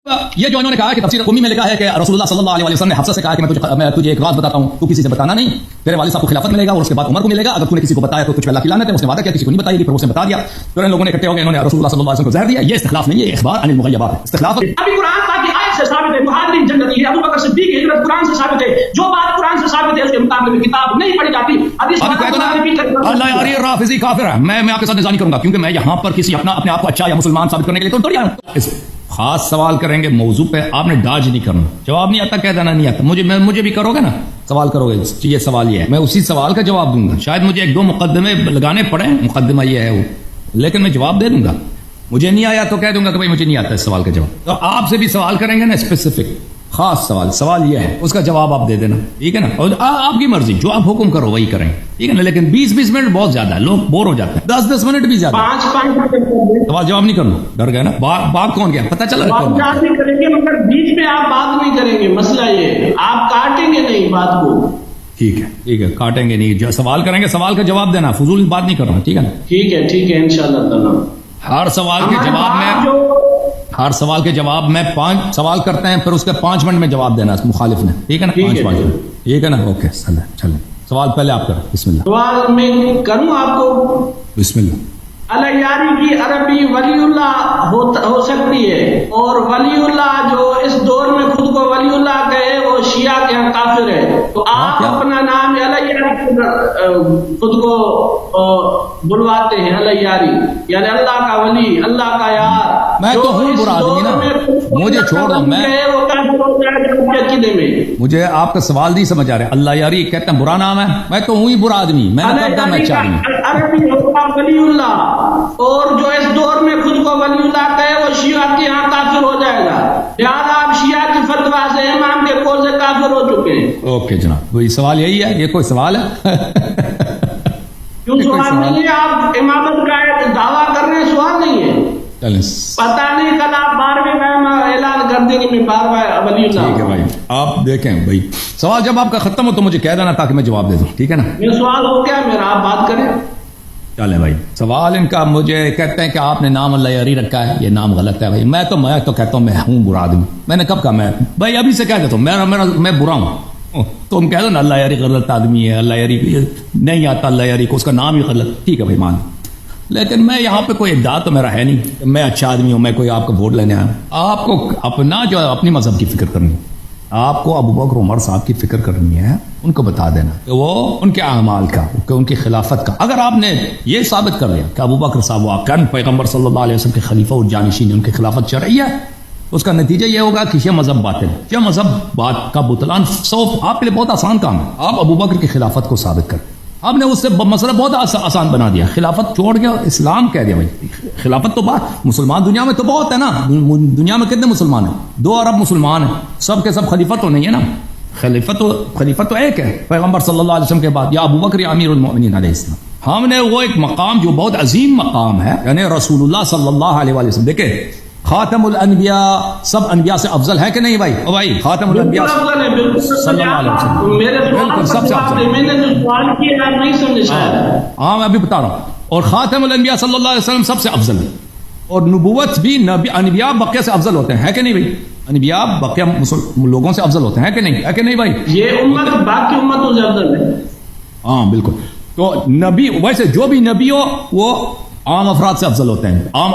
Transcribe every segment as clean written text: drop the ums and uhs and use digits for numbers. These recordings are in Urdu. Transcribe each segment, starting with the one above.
یہ جو انہوں نے کہا کہ تفسیر قمی میں لکھا ہے کہ رسول اللہ صلی اللہ علیہ وسلم نے حفصہ سے کہا کہ میں تجھے ایک راز بتاتا ہوں، تو کسی سے بتانا نہیں، تیرے والد صاحب کو خلافت ملے گا اور اس کے بعد عمر کو ملے گا، اگر تو نے کسی کو بتایا تو کچھ اللہ کی لعنت ہے، اس نے وعدہ کیا کسی کو نہیں بتائی گی، پھر اس نے بتا دیا، تو ان لوگوں نے اکٹھے ہو گئے، انہوں نے رسول اللہ صلی اللہ علیہ وسلم کو زہر دیا۔ یہ استخلاف نہیں ہے، یہ اخبار عن المغیبات ہے، استخلاف ابھی قرآن پاک کی آیت سے ثابت ہے مہاجرین جنتی ہے، ابو بکر صدیق کی ہجرت قرآن سے ثابت ہے، جو بات قرآن سے ثابت ہے اس کے مطابق میں کتاب نہیں پڑھی جاتی۔ حدیث اللہ یاری رافضی کافر ہے، میں آپ کے ساتھ نظر نہیں کروں گا، کیونکہ میں یہاں پر کسی اپنے آپ کو اچھا یا مسلمان ثابت کرنے کے لیے تو تھوڑی آیا ہوں۔ خاص سوال کریں گے موضوع پہ، آپ نے ڈاج نہیں کرنا، جواب نہیں آتا کہہ دینا نہیں آتا، مجھے بھی کرو گے نا، سوال کرو گے، یہ سوال یہ ہے، میں اسی سوال کا جواب دوں گا، شاید مجھے ایک دو مقدمے لگانے پڑے، مقدمہ یہ ہے وہ، لیکن میں جواب دے دوں گا، مجھے نہیں آیا تو کہہ دوں گا کہ بھائی مجھے نہیں آتا اس سوال کا جواب۔ تو آپ سے بھی سوال کریں گے نا اسپیسیفک خاص سوال یہ ہے، اس کا جواب آپ دے دینا، ٹھیک ہے نا، اور آپ کی مرضی، جو آپ حکم کرو وہی کریں، ٹھیک ہے نا، لیکن 20 منٹ بہت زیادہ ہے، لوگ بور ہو جاتے ہیں، 10 منٹ بھی زیادہ، 5 سوال جواب نہیں کرنا، ڈر گئے نا، باپ کون گیا پتہ چلا، بات نہیں کریں گے مگر بیچ میں آپ بات نہیں کریں گے، مسئلہ یہ آپ کاٹیں گے نہیں بات کو، ٹھیک ہے، کاٹیں گے نہیں، جو سوال کریں گے سوال کا جواب دینا، فضول بات نہیں کرنا، ٹھیک ہے نا، ٹھیک ہے انشاءاللہ تعالی۔ ہر سوال کے جواب میں 5 سوال کرتے ہیں، پھر اس کے 5 منٹ میں جواب دینا مخالف نے، ٹھیک ہے نا، 5 منٹ، ٹھیک ہے نا، اوکے چلیں سوال پہلے آپ کریں، بسم اللہ۔ سوال میں کروں آپ کو، بسم اللہ۔ الیاری کی عربی ولی اللہ ہو سکتی ہے، اور ولی اللہ جو اس دور میں خود کو ولی اللہ کہے وہ شیعہ کے ہاں کافر ہے، تو آپ اپنا نام الیاری خود کو بلواتے ہیں، الیاری یعنی اللہ کا ولی، اللہ کا یار، میں تو ہوں برا آدمی نا، مجھے چھوڑ دو، مجھے آپ کا سوال نہیں سمجھ آ رہا ہے، اللہ یاری کہتے ہیں برا نام ہے، میں تو ہوں ہی برا آدمی، میں نے کہا میں چاہ رہی ہوں عربی ہوگا ولی اللہ، اور جو اس دور میں خود کو ولی اللہ کہے وہ شیعہ کے ہاں کافر ہو جائے گا، لہٰذا آپ شیعہ کی فتویٰ سے امام کے قول سے کافر ہو چکے ہیں۔ اوکے جناب، وہی سوال یہی ہے، یہ کوئی سوال ہے؟ کیوں سوال نہیں ہے؟ آپ امامت کا دعویٰ کر رہے ہیں، سوال نہیں ہے، پتہ نہیں کل آپ 12ویں میں اعلان کر دیں گے میں 12واں ولی اللہ۔ ٹھیک ہے بھائی، آپ دیکھیں بھائی، سوال جب آپ کا ختم ہو تو مجھے کہہ دینا تاکہ میں جواب دے دوں، ٹھیک ہے نا، یہ سوال ہو گیا میرا، آپ بات کریں۔ چلے بھائی، سوال ان کا مجھے کہتے ہیں کہ آپ نے نام اللہ یاری رکھا ہے، یہ نام غلط ہے بھائی، میں تو کہتا ہوں میں ہوں برا آدمی، میں نے کب کہا میں بھائی ابھی سے کہہ دیتا ہوں میں برا ہوں، تم کہہ دو نا اللہ یاری غلط آدمی ہے، اللہ یاری نہیں آتا، اللہ یاری کو اس کا نام ہی غلط، ٹھیک ہے بھائی مان، لیکن میں یہاں پہ کوئی ادعا تو میرا ہے نہیں، میں اچھا آدمی ہوں، میں کوئی آپ کا ووٹ لینے آیا، آپ کو اپنا جو اپنی مذہب کی فکر کرنی ہے، آپ کو ابو بکر عمر صاحب کی فکر کرنی ہے، ان کو بتا دینا کہ وہ ان کے اعمال کا، کہ ان کی خلافت کا، اگر آپ نے یہ ثابت کر لیا کہ ابو بکر صاحب واقعاً پیغمبر صلی اللہ علیہ وسلم کے خلیفہ اور جانشین، ان کی خلافت چل رہی ہے، اس کا نتیجہ یہ ہوگا کہ یہ مذہب باطل ہے، یہ مذہب بات کا بطلان آپ کے لیے بہت آسان کام ہے، آپ ابو بکر کی خلافت کو ثابت کریں، آپ نے اس سے مسئلہ بہت آسان بنا دیا، خلافت چھوڑ گیا اسلام کہہ دیا بھائی، خلافت تو بات مسلمان دنیا میں تو بہت ہے نا، دنیا میں کتنے مسلمان ہیں، 2 ارب مسلمان ہیں، سب کے سب خلیفہ تو نہیں ہے نا، خلیفہ تو ایک ہے پیغمبر صلی اللہ علیہ وسلم کے بعد، یا ابو بکر یا امیر المؤمنین علیہ السلام، ہم نے وہ ایک مقام جو بہت عظیم مقام ہے، یعنی رسول اللہ صلی اللہ علیہ وسلم، دیکھیں خاتم الانبیاء سب انبیاء سے افضل ہے کہ نہیں بھائی؟ او بھائی خاتم الانبیاء صلی اللہ علیہ وسلم بالکل سب سے افضل، میں نے جو سوال کیا آپ نہیں سمجھے شاید، ہاں میں ابھی بتا رہا ہوں، اور خاتم الانبیاء صلی اللہ علیہ وسلم سب سے افضل ہے، اور نبوت بھی انبیاء بقیہ سے افضل ہوتے ہیں، ہے کہ نہیں بھائی؟ انبیاء بقیہ لوگوں سے افضل ہوتے ہیں کہ نہیں؟ ہے کہ نہیں بھائی؟ یہ امت باقی امتوں سے افضل ہے، ہاں بالکل، تو نبی ویسے جو بھی نبی ہو وہ عام افراد سے افضل ہوتے ہیں، عام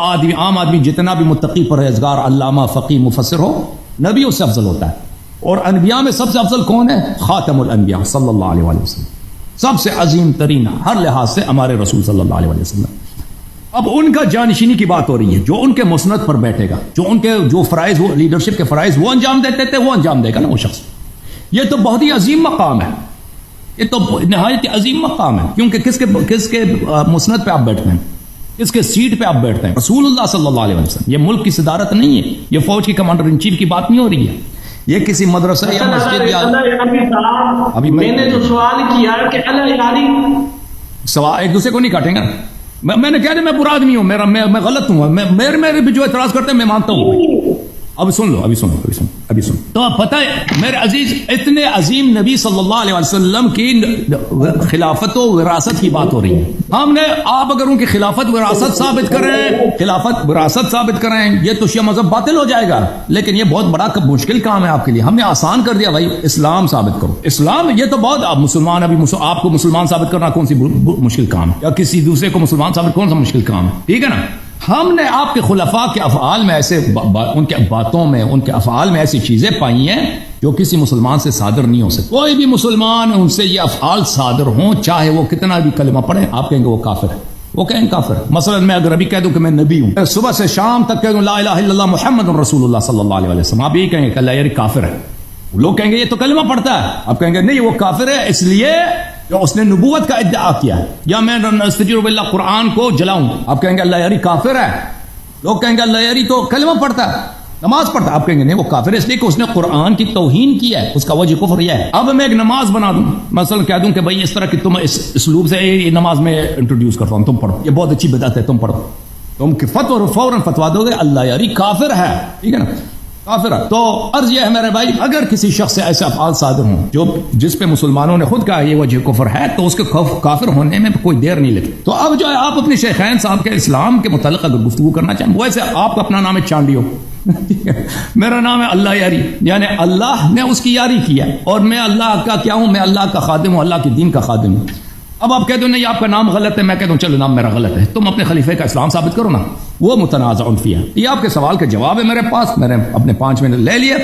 آدمی جتنا بھی متقی پرہیزگار علامہ فقیہ مفسر ہو، نبی اس سے افضل ہوتا ہے، اور انبیاء میں سب سے افضل کون ہے؟ خاتم الانبیاء صلی اللہ علیہ وسلم، سب سے عظیم ترین ہر لحاظ سے ہمارے رسول صلی اللہ علیہ وسلم۔ اب ان کا جانشینی کی بات ہو رہی ہے، جو ان کے مسند پر بیٹھے گا، جو ان کے جو فرائض وہ لیڈرشپ کے فرائض وہ انجام دیتے تھے وہ انجام دے گا نا وہ شخص، یہ تو بہت ہی عظیم مقام ہے، یہ تو نہایت عظیم مقام ہے، کیونکہ کس کے مسند پہ آپ بیٹھتے ہیں، اس کے سیٹ پہ آپ بیٹھتے ہیں، رسول اللہ صلی اللہ علیہ وسلم، یہ ملک کی صدارت نہیں ہے، یہ فوج کی کمانڈر ان چیف کی بات نہیں ہو رہی ہے، یہ کسی مدرسہ یا مسجد یا ابھی میں نے جو سوال کیا کہ اللہ یاری سوال ایک دوسرے کو نہیں کاٹیں گا، میں نے کہا میں برا آدمی ہوں، میں غلط ہوں، میرے بھی جو اعتراض کرتے ہیں میں مانتا ہوں، اب سن لو، ابھی سن تو پتہ ہے میرے عزیز، اتنے عظیم نبی صلی اللہ علیہ وسلم کی خلافت و وراثت کی بات ہو رہی ہے. ہم نے آپ اگر ان کی خلافت وراثت ثابت کریں یہ تو شیعہ مذہب باطل ہو جائے گا. لیکن یہ بہت بڑا مشکل کام ہے آپ کے لیے. ہم نے آسان کر دیا بھائی، اسلام ثابت کرو. اسلام یہ تو بہت، آپ مسلمان، ابھی آپ کو مسلمان ثابت کرنا کون سی مشکل کام ہے، یا کسی دوسرے کو مسلمان ثابت کون سا مشکل کام ہے، ٹھیک ہے نا. ہم نے آپ کے خلفاء کے افعال میں ایسے ان کے باتوں میں، ان کے افعال میں ایسی چیزیں پائی ہیں جو کسی مسلمان سے صادر نہیں ہو سکتی. کوئی بھی مسلمان ان سے یہ افعال صادر ہوں، چاہے وہ کتنا بھی کلمہ پڑھے، آپ کہیں گے وہ کافر ہے. وہ کہیں کافر. مثلا میں اگر ابھی کہہ دوں کہ میں نبی ہوں، صبح سے شام تک کہہ دوں لا الہ الا اللہ محمد رسول اللہ صلی اللہ علیہ وسلم، آپ یہی کہیں گے کہ اللہ یار کافر ہے. لوگ کہیں گے یہ تو کلمہ پڑھتا ہے، آپ کہیں گے نہیں وہ کافر ہے اس لیے جو اس نے نبوت کا ادعا کیا ہے. یا میں استجیر باللہ قرآن کو جلاؤں، آپ کہیں گے اللہ یاری کافر ہے. لوگ کہیں گے اللہ یاری تو کلمہ پڑھتا ہے، نماز پڑھتا ہے، آپ کہیں گے نہیں وہ کافر ہے اس لیے کہ اس نے قرآن کی توہین کی ہے، اس کا وجہ کفر یہ ہے. اب میں ایک نماز بنا دوں، مثلا کہہ دوں کہ بھائی اس طرح کی تم اس اسلوب سے یہ نماز میں انٹروڈیوس کرتا ہوں، تم پڑھو، یہ بہت اچھی بدعت ہے، تم پڑھو. تم فوراً فتوا دو گے اللہ یاری کافر ہے، ٹھیک ہے نا، کافر ہے. تو عرض یہ ہے میرے بھائی، اگر کسی شخص سے ایسے افعال صادر ہوں جو جس پہ مسلمانوں نے خود کہا یہ وجہ کفر ہے، تو اس کے کافر ہونے میں کوئی دیر نہیں لگتی. تو اب جو ہے آپ اپنے شیخین صاحب کے اسلام کے متعلق اگر گفتگو کرنا چاہیں، ویسے آپ کا اپنا نام ہے چانڈیو میرا نام ہے اللہ یاری، یعنی اللہ نے اس کی یاری کیا، اور میں اللہ کا کیا ہوں، میں اللہ کا خادم ہوں، اللہ کے دین کا خادم ہوں. اب آپ کہہ دو نہیں آپ کا نام غلط ہے، میں کہہ دوں چلو نام میرا غلط ہے، تم اپنے خلیفے کا اسلام ثابت کرو نا، وہ متنازع فیہ. یہ آپ کے سوال کا جواب ہے میرے پاس، میں نے اپنے 5 منٹ لے لیے.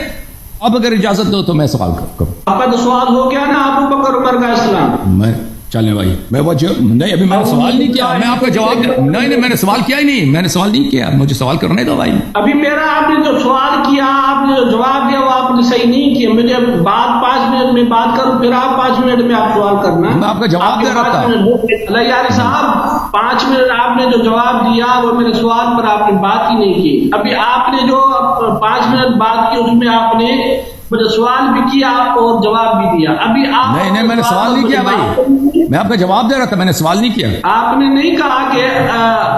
اب اگر اجازت دو تو میں سوال کروں. آپ کا تو سوال ہو گیا نا ابو بکر عمر کا اسلام. میں چلیں بھائی، میں وہ نہیں ابھی میں نے سوال نہیں کیا، میں آپ کا جواب نہیں میں نے سوال کیا ہی نہیں، میں نے سوال نہیں کیا، مجھے سوال کرنے دو بھائی. ابھی میرا آپ نے جو سوال کیا، آپ نے جو جواب دیا وہ آپ نے صحیح نہیں کیا. مجھے بعد 5 منٹ میں بات کروں، پھر آپ 5 منٹ میں آپ سوال کرنا. میں آپ کا جواب دے رہا تھا. اللہ یاری صاحب 5 منٹ آپ نے جو جواب دیا وہ میرے سوال پر آپ نے بات ہی نہیں کی. ابھی آپ نے جو 5 منٹ بات کی اس میں آپ نے مجھے سوال بھی کیا اور جواب بھی دیا. ابھی آپ نہیں میں نے سوال نہیں کیا بھائی، میں آپ کا جواب دے رہا تھا، میں نے سوال نہیں کیا. آپ نے نہیں کہا کہ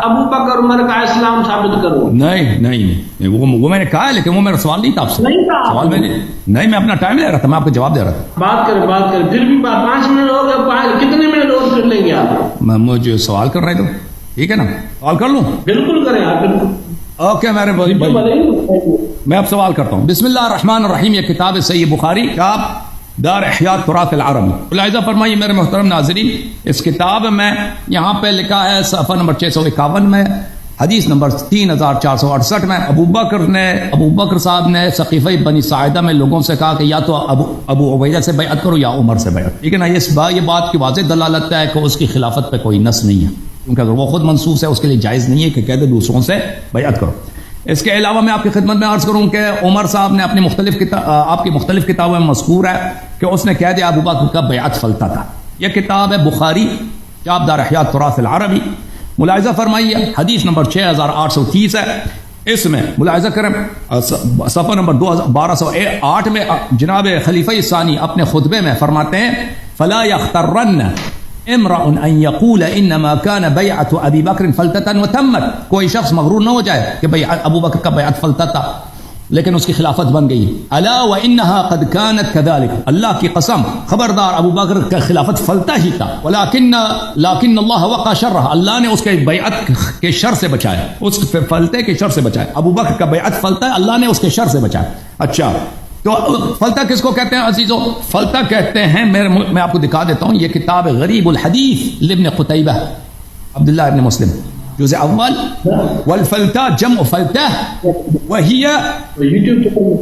ابو بکر عمر کا اسلام ثابت کرو. نہیں وہ میں نے کہا ہے، لیکن وہ میرا سوال نہیں تھا آپ سے. سوال میں نہیں، میں اپنا ٹائم لے رہا تھا، میں آپ کا جواب دے رہا تھا. بات کریں پھر بھی 5 منٹ ہو گئے، کتنے منٹ اور پھر لیں گے آپ؟ میں مجھے سوال کر رہے تو ٹھیک ہے نا، سوال کر لوں. بالکل کریں آپ، بالکل. اوکے میرے بھائی میں اب سوال کرتا ہوں. بسم اللہ الرحمن الرحیم. یہ کتاب ہے صحیح بخاری، کتاب دار احیاء تراث العرب. ملاحظہ فرمائیے میرے محترم ناظرین، اس کتاب میں یہاں پہ لکھا ہے صفحہ نمبر 651 میں، حدیث نمبر 3468 میں، ابو بکر صاحب نے سقیفہ بنی ساعدہ میں لوگوں سے کہا کہ یا تو ابو عبیدہ سے بیعت کرو یا عمر سے بیعت. ٹھیک ہے نا، یہ بات کی واضح دلالت ہے کہ اس کی خلافت پہ کوئی نص نہیں ہے، کیونکہ اگر وہ خود منسوخ ہے اس کے لیے جائز نہیں ہے کہ کہہ دے دوسروں سے بیعت کرو. اس کے علاوہ میں آپ کی خدمت میں عرض کروں کہ عمر صاحب نے اپنی آپ کی مختلف کتابوں میں مذکور ہے کہ اس نے کہہ دیا ابو بکر کا بیعت فلتا تھا. یہ کتاب ہے بخاری، کتاب دار احیاء تراث العربی. ملاحظہ فرمائیے حدیث نمبر 6830 ہے. اس میں ملاحظہ کریں صفحہ نمبر 1208 میں جناب خلیفہ ثانی اپنے خطبے میں فرماتے ہیں فلا یخترن امرأ ان یقول انما كان بیعت ابی بکر فلتتا وتمت. کوئی شخص مغرور نہ ہو جائے کہ ابو بکر کا بیعت فلتا تھا لیکن اس کی خلافت بن گئی. الا وانها قد كانت كذلك. اللہ کی قسم خبردار ابو بکر کا خلافت فلتا ہی تھا. لیکن اللہ وقع شرہ. اللہ نے اس کے بیعت کے شر سے بچایا، اس فلتے کے شر سے بچایا. ابو بکر کا بیعت فلتا ہے، اللہ نے اس کے شر سے بچایا. اچھا تو فلتا کس کو کہتے ہیں عزیزو؟ فلتا کہتے ہیں، میں آپ کو دکھا دیتا ہوں، یہ کتاب غریب الحدیث لابن قتیبہ عبداللہ ابن مسلم جزء اول. والفلتا جمع فلتہ وہی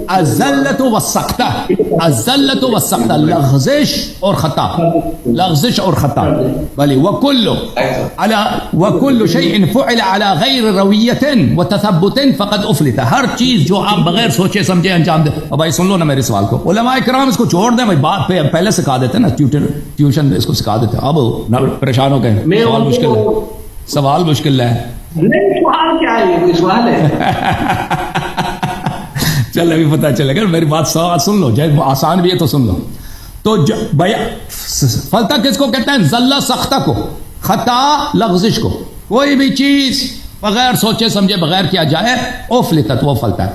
الزلۃ والسقطہ. الزلۃ والسقطہ لغزش اور خطا، لغزش اور خطا. بلی وکل شیء فعل على غیر رویۃ وتثبت فقد افلت. ہر چیز جو آپ بغیر سوچے سمجھے انجام دے. اب بھائی سن لو نا میرے سوال کو، علماء کرام اس کو چھوڑ دیں بھائی، بات پہلے سکھا دیتے نا، ٹیوشن اس کو سکھا دیتے. اب پریشان ہو گئے، سوال مشکل ہے، سوال مشکل ہے. نہیں سوال کیا ہے، کوئی سوال ہے؟ چل ابھی پتہ چلے گا. میری بات سن لو، جائے آسان بھی ہے تو سن لو. تو فلتا کس کو کہتے ہیں؟ زلہ سختہ کو، خطا لغزش کو. کوئی بھی چیز بغیر سوچے سمجھے بغیر کیا جائے اوفلتت، وہ فلتا ہے.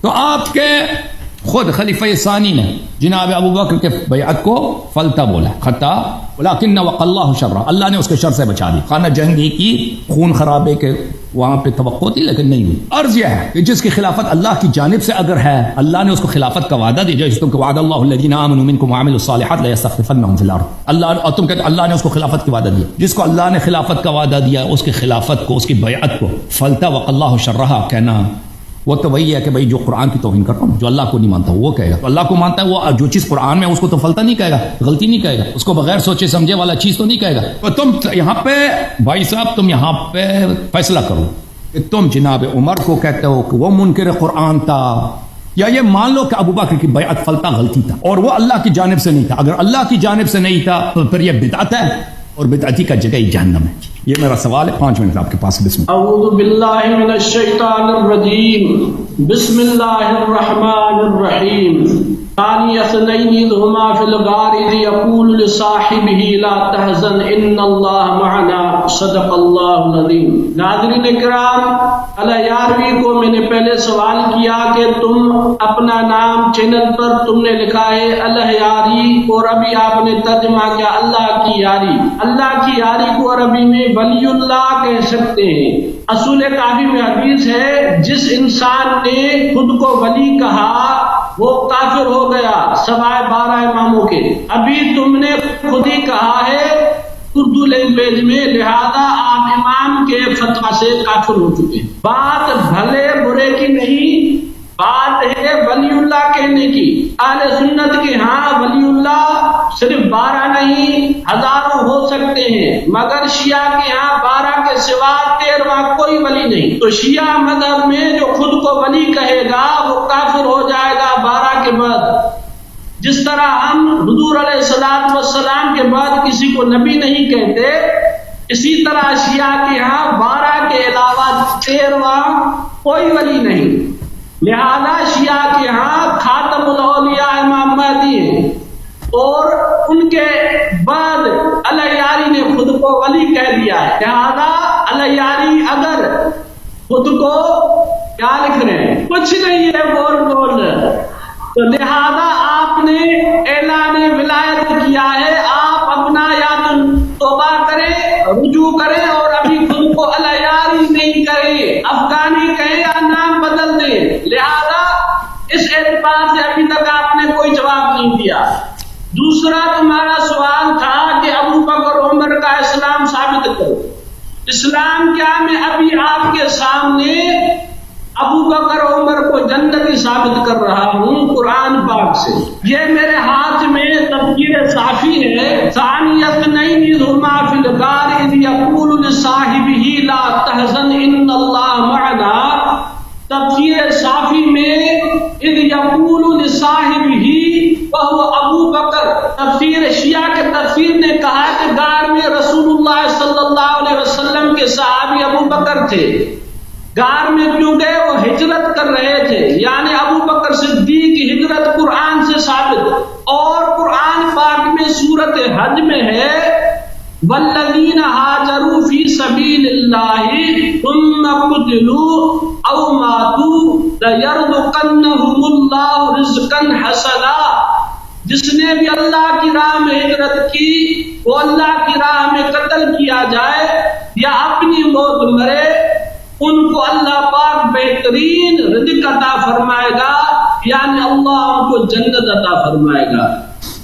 تو آپ کے خود خلیفہ ثانی نے جناب ابو بکر کے بیعت کو فلتا بولا، خطا، لیکن وقى اللہ شر، اللہ نے اس کے شر سے بچا دی. خانہ جنگی کی خون خرابے کے وہاں پہ توقع تھی لیکن نہیں ہوئی. عرض یہ ہے کہ جس کی خلافت اللہ کی جانب سے اگر ہے، اللہ نے اس کو خلافت کا وعدہ دیا، جس تم کو وعد اللہ الذین آمنوا منکم وعملوا الصالحات ليستخلفنهم في الارض، اللہ، اور تم کہتے اللہ نے اس کو خلافت کا وعدہ دیا. جس کو اللہ نے خلافت کا وعدہ دیا، اس کی خلافت کو، اس کی بیعت کو فلتا وقى اللہ شرها کہنا، وہ تو وہی ہے کہ بھائی جو قرآن کی توہین کرتا ہوں، جو اللہ کو نہیں مانتا وہ کہے گا. تو اللہ کو مانتا ہے وہ جو چیز قرآن میں، اس کو تو فلتا نہیں کہے گا، غلطی نہیں کہے گا، اس کو بغیر سوچے سمجھے والا چیز تو نہیں کہے گا. تو تم یہاں پہ بھائی صاحب، تم یہاں پہ فیصلہ کرو کہ تم جناب عمر کو کہتے ہو کہ وہ منکر قرآن تھا، یا یہ مان لو کہ ابو بکر کی بیعت فلتا غلطی تھا اور وہ اللہ کی جانب سے نہیں تھا. اگر اللہ کی جانب سے نہیں تھا تو پھر یہ بدعت ہے، اور بدعتی کا جگہ ہی جہنم ہے. یہ میرا سوال ہے، 5 منٹ آپ کے پاس. بسم اللہ. اعوذ باللہ من الشیطان الرجیم، بسم اللہ الرحمن الرحیم. ثانی اثنین اذ ہما فی الغار اذ یقول لصاحبہ لا تحزن ان اللہ معنا صدق اللہ العظیم. ناظرین کرام، علیہ 11ویں کو میں نے پہلے سوال کیا کہ تم اپنا نام چینل پر تم نے لکھا ہے علیہ یاری، اور ابھی آپ نے ترجمہ کیا اللہ کی یاری. اللہ کی یاری کو عربی میں ولی اللہ کہہ سکتے ہیں. اصول کافی میں حدیث ہے، جس انسان نے خود کو ولی کہا وہ کافر ہو گیا سوائے 12 اماموں کے. ابھی تم نے خود ہی کہا ہے اردو لینگویج میں، لہذا آپ امام کے فتویٰ سے کافر ہو چکے. بات بھلے برے کی نہیں، بات ہے ولی اللہ کہنے کی. اہل سنت کے ہاں ولی اللہ صرف 12 نہیں، ہزاروں ہو سکتے ہیں، مگر شیعہ کے ہاں 12 کے سوا 13واں کوئی ولی نہیں. تو شیعہ مذہب میں جو خود کو ولی کہے گا وہ کافر ہو جائے گا 12 کے بعد. جس طرح ہم حضور علیہ الصلوۃ والسلام کے بعد کسی کو نبی نہیں کہتے، اسی طرح شیعہ کے ہاں 12 کے علاوہ 13واں کوئی ولی نہیں. لہذا شیعہ کے ہاں خاتم الاولیاء امام مہدی ہیں، اور ان کے بعد علیہ یاری نے خود کو ولی کہہ دیا ہے. لہذا علیہ یاری اگر خود کو کیا لکھ رہے ہیں، کچھ نہیں ہے، بول تو لہذا آپ نے اعلان ولایت کیا ہے. آپ اپنا یا تو توبہ کریں، رجوع کریں، اور ابھی خود کو علیہ یاری نہیں کریں، افغانی کہیں یا نام بدل دیں. لہذا اس اعتبار سے ابھی تک آپ نے کوئی جواب نہیں دیا. دوسرا تمہارا سوال تھا کہ ابو بکر عمر کا اسلام ثابت کرو. اسلام کیا، میں ابھی آپ کے سامنے ابو بکر عمر کو جنتی ثابت کر رہا ہوں قرآن پاک سے. یہ میرے ہاتھ میں تفسیر صافی ہے. ثانی اثنین اذ ہما فی الغار اذ یقول لصاحبہ لا تحزن ان اللہ معنا. تفسیر صافی میں اذ یقول لصاحبہ وہو ابو بکر. تفسیر شیعہ کے تفسیر نے کہا کہ غار میں رسول اللہ صلی اللہ علیہ وسلم کے صحابی ابو بکر تھے. غار میں کیوں گئے؟ وہ ہجرت کر رہے تھے، یعنی ابو بکر صدیق کی ہجرت قرآن سے ثابت. اور قرآن پاک میں سورۃ حج میں ہے والذین ہاجروا فی سبیل اللہ ثم قتلوا او ماتوا لیرزقنہم اللہ رزقا حسنا. جس نے بھی اللہ کی راہ میں ہجرت کی، وہ اللہ کی راہ میں قتل کیا جائے یا اپنی موت مرے، ان کو اللہ پاک بہترین رزق عطا فرمائے گا، یعنی اللہ ان کو جنت عطا فرمائے گا.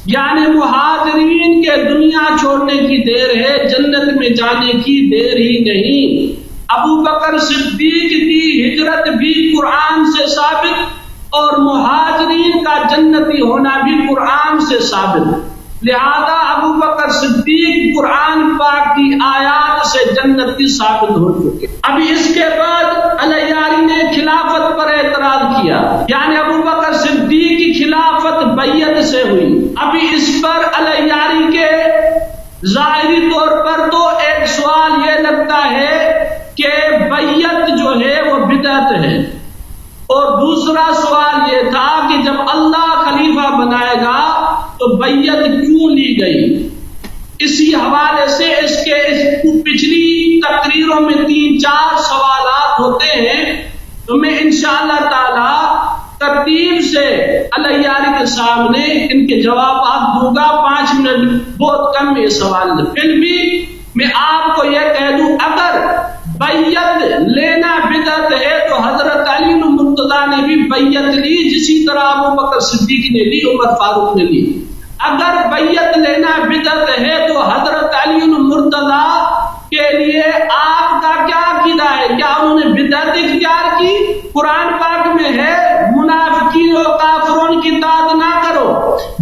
یعنی مہاجرین کے دنیا چھوڑنے کی دیر ہے، جنت میں جانے کی دیر ہی نہیں. ابو بکر صدیق کی ہجرت بھی قرآن سے ثابت، اور مہاجرین کا جنتی ہونا بھی قرآن سے ثابت. لہذا ابو بکر صدیق قرآن پاک کی آیات سے جنتی ثابت ہو چکے. ابھی اس کے بعد علیہ یاری نے خلافت پر اعتراض کیا، یعنی ابو بکر صدیق کی خلافت بیعت سے ہوئی. ابھی اس پر علیہ یاری کے ظاہری طور پر تو ایک سوال یہ لگتا ہے کہ بیعت جو ہے وہ بدعت ہے، اور دوسرا سوال یہ تھا کہ جب اللہ خلیفہ بنائے گا تو بیعت کیوں لی گئی. اسی حوالے سے اس پچھلی تقریروں میں 3-4 سوالات ہوتے ہیں، تو میں انشاءاللہ تعالی ترتیب سے علیاری کے سامنے ان کے جوابات دوں گا. 5 منٹ بہت کم ہے سوال. پھر بھی میں آپ کو یہ کہہ دوں اگر بیعت لینا بدعت ہے تو حضرت علی مرتضیٰ نے بھی بیعت لی جسی طرح ابو بکر صدیق نے لی, عمر فاروق نے لی. اگر بیعت لینا بدعت ہے تو حضرت علی مرتضیٰ کے لیے آپ کا کیا عقیدہ ہے؟ کیا انہوں نے بدعت اختیار کی؟ قرآن پاک میں ہے منافقین و کافرون کی اطاعت نہ کرو.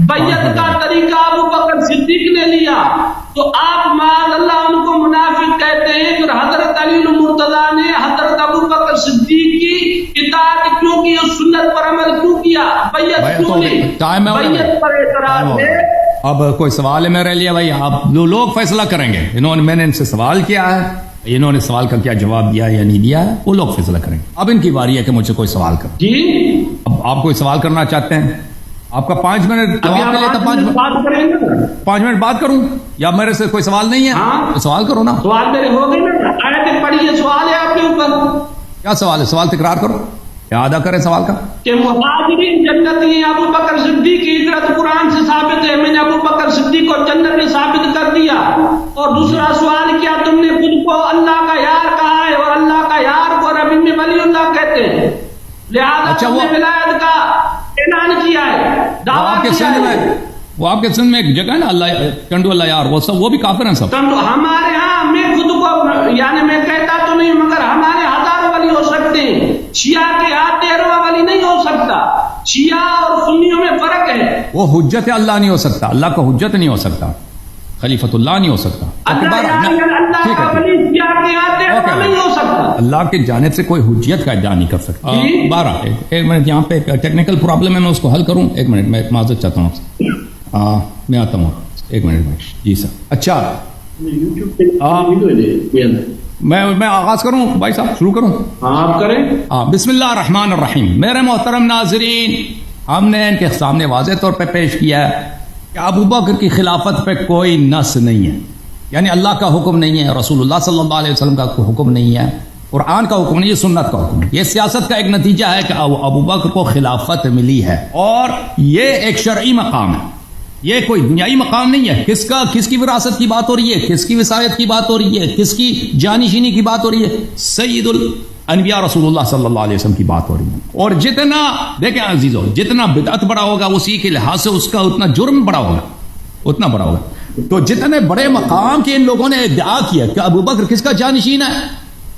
بیعت کا طریقہ ابو بکر صدیق نے لیا تو آپ معاذ اللہ ان کو منافق کہتے ہیں. پھر حضرت علی مرتضیٰ نے حضرت ابو بکر صدیق کی اطاعت کیوں کی, اس سنت پر عمل کیوں کیا, بیعت کیوں لی؟ بیعت پر اعتراض ہے. اب کوئی سوال ہے میرے لیے بھائی؟ آپ لوگ فیصلہ کریں گے. میں نے ان سے سوال کیا ہے, انہوں نے سوال کا کیا جواب دیا یا نہیں دیا ہے, وہ لوگ فیصلہ کریں گے. اب ان کی باری ہے کہ مجھ سے کوئی سوال کرے. جی اب آپ کوئی سوال کرنا چاہتے ہیں, آپ کا 5 منٹ جواب کے لیے تو 5 منٹ بات کروں یا میرے سے کوئی سوال نہیں ہے؟ سوال کرو نا. سوال میرے ہو گئے نا, آیت پڑھی, سوال ہے آپ کے اوپر. کیا سوال ہے؟ سوال تکرار کرو, ادا کریں سوال کا. کہ مہاجرین جنتی ہیں, ابو بکر صدیق کی ہجرت قرآن سے ثابت ہے, میں نے ابو بکر صدیق کو جنت میں ثابت کر دیا. اور دوسرا سوال کیا تم نے خود کو اللہ کا یار کہا ہے اور اللہ کا یار کو عربی میں ولی اللہ کہتے ہیں, لہذا تم نے ولایت کا اعلان کیا ہے, دعویٰ کیا ہے. وہ آپ کے سن میں ایک جگہ ہے نا اللہ کنڈو اللہ یار, وہ سب وہ بھی کافر ہیں سب. ہمارے ہاں میں خود کو یعنی میں کہتا تو نہیں مگر ہمارے ہزاروں ولی ہو سکتے ہیں, شیعہ کے ہاتھ 13واں ولی نہیں ہو سکتا. شیعہ اور سنیوں میں فرق ہے. وہ حجت اللہ نہیں ہو سکتا, اللہ کا حجت نہیں ہو سکتا, خلیفۃ اللہ نہیں ہو سکتا. اللہ کی جانب سے کوئی حجیت کا ادعا نہیں کر سکتا. 12 ایک منٹ, یہاں پہ ٹیکنیکل پرابلم ہے, میں اس کو حل کروں. ایک منٹ, میں معذرت چاہتا ہوں آپ سے. میں آتا ہوں, ایک منٹ میں. جی سر. اچھا میں آغاز کروں بھائی صاحب, شروع کروں؟ آپ کریں. بسم اللہ الرحمن الرحیم. میرے محترم ناظرین, ہم نے ان کے سامنے واضح طور پہ پیش کیا ہے کہ ابو بکر کی خلافت پہ کوئی نص نہیں ہے, یعنی اللہ کا حکم نہیں ہے, رسول اللہ صلی اللہ علیہ وسلم کا حکم نہیں ہے, قرآن کا حکم نہیں, یہ سنت کا حکم ہے. یہ سیاست کا ایک نتیجہ ہے کہ ابو بکر کو خلافت ملی ہے اور یہ ایک شرعی مقام ہے, یہ کوئی دنیائی مقام نہیں ہے. کس کی وراثت کی بات ہو رہی ہے, کس کی وصایت کی بات ہو رہی ہے, کس کی جانشینی کی بات ہو رہی ہے؟ سید الانبیاء رسول اللہ صلی اللہ علیہ وسلم کی بات ہو رہی ہے. اور جتنا دیکھیں عزیزو, جتنا بدعت بڑا ہوگا اسی کے لحاظ سے اس کا اتنا جرم بڑا ہوگا, اتنا بڑا ہوگا. تو جتنے بڑے مقام کے ان لوگوں نے ادعا کیا کہ ابو بکر کس کا جانشین ہے,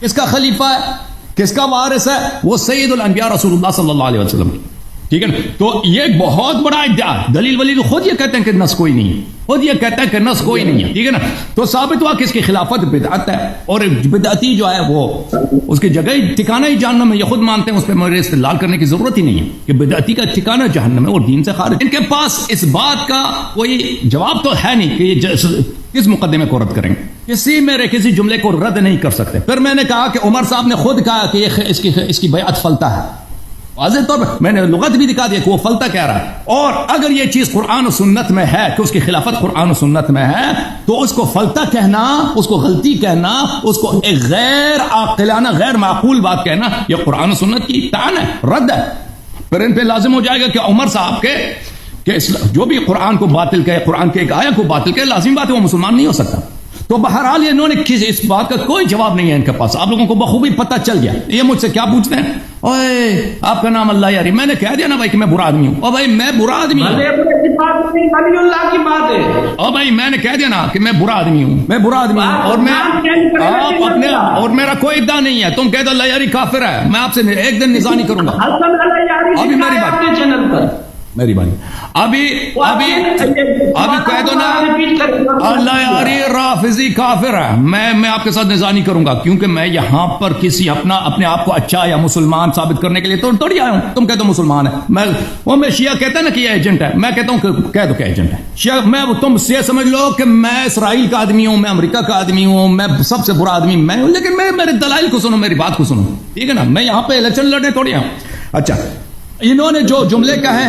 کس کا خلیفہ ہے, کس کا وارث ہے, وہ سید الانبیاء رسول اللہ صلی اللہ علیہ وسلم. ٹھیک ہے نا. تو یہ ایک بہت بڑا ادعا, دلیل ولیل خود یہ کہتے ہیں کہ نص کوئی نہیں ہے, خود یہ کہتا ہے کہ نص کوئی نہیں ہے. ٹھیک ہے نا. تو ثابت ہوا کہ اس کی خلافت بدعت ہے, اور بدعتی جو ہے وہ اس کی جگہ ہی ٹھکانہ ہی جہنم ہے. یہ خود مانتے ہیں, اس پہ میرے استدلال کرنے کی ضرورت ہی نہیں ہے کہ بدعتی کا ٹھکانہ جہنم ہے اور دین سے خارج. ان کے پاس اس بات کا کوئی جواب تو ہے نہیں کہ یہ کس مقدمے کو رد کریں گے, کسی جملے کو رد نہیں کر سکتے. پھر میں نے کہا کہ عمر صاحب نے خود کہا کہ اس کی بیعت فلتہ ہے, واضح طور پر میں نے لغت بھی دکھا دیا کہ وہ فلتہ کہہ رہا ہے. اور اگر یہ چیز قرآن و سنت میں ہے کہ اس کی خلافت قرآن و سنت میں ہے, تو اس کو فلتہ کہنا, اس کو غلطی کہنا, اس کو ایک غیر عاقلانہ غیر معقول بات کہنا, یہ قرآن و سنت کی طعن ہے, رد ہے. پھر ان پہ لازم ہو جائے گا کہ عمر صاحب کہ جو بھی قرآن کو باطل کہے, قرآن کے ایک آیت کو باطل کہے, لازمی بات ہے وہ مسلمان نہیں ہو سکتا. تو بہرحال انہوں نے اس بات کا کوئی جواب نہیں ہے ان کے پاس. آپ لوگوں کو بخوبی پتہ چل گیا. یہ مجھ سے کیا پوچھتے ہیں, اوے آپ کا نام اللہ یاری. میں نے کہہ دیا نا بھائی کہ میں برا آدمی ہوں. او بھائی میں برا آدمی ہوں, ولی اللہ کی بات ہے. او بھائی میں نے کہہ دیا نا کہ میں برا آدمی ہوں, میں برا آدمی ہوں. اور میں آپ اپنے اور میرا کوئی ادعا نہیں ہے. تم کہہ دو اللہ یاری کافر ہے, میں آپ سے ایک دن نظر نہیں کروں گا. ابھی میری بات, چینل پر میری بات, ابھی کہہ دو نا اللہ یاری رافضی کافر ہے, میں آپ کے ساتھ نظر نہیں کروں گا, کیونکہ میں یہاں پر کسی اپنے آپ کو اچھا یا مسلمان ثابت کرنے کے لیے تو تھوڑی آیا ہوں. تم کہہ دو مسلمان ہے, میں شیعہ کہتا ہے نا کہ یہ ایجنٹ ہے, میں کہتا ہوں کہ کہہ دو کہ ایجنٹ ہے شیعہ. تم یہ سمجھ لو کہ میں اسرائیل کا آدمی ہوں, میں امریکہ کا آدمی ہوں, میں سب سے برا آدمی میں ہوں, لیکن میرے دلائل کو سنو, میری بات کو سنو. ٹھیک ہے نا. میں یہاں پہ الیکشن لڑنے تھوڑی آؤں. اچھا, انہوں نے جو جملے کہے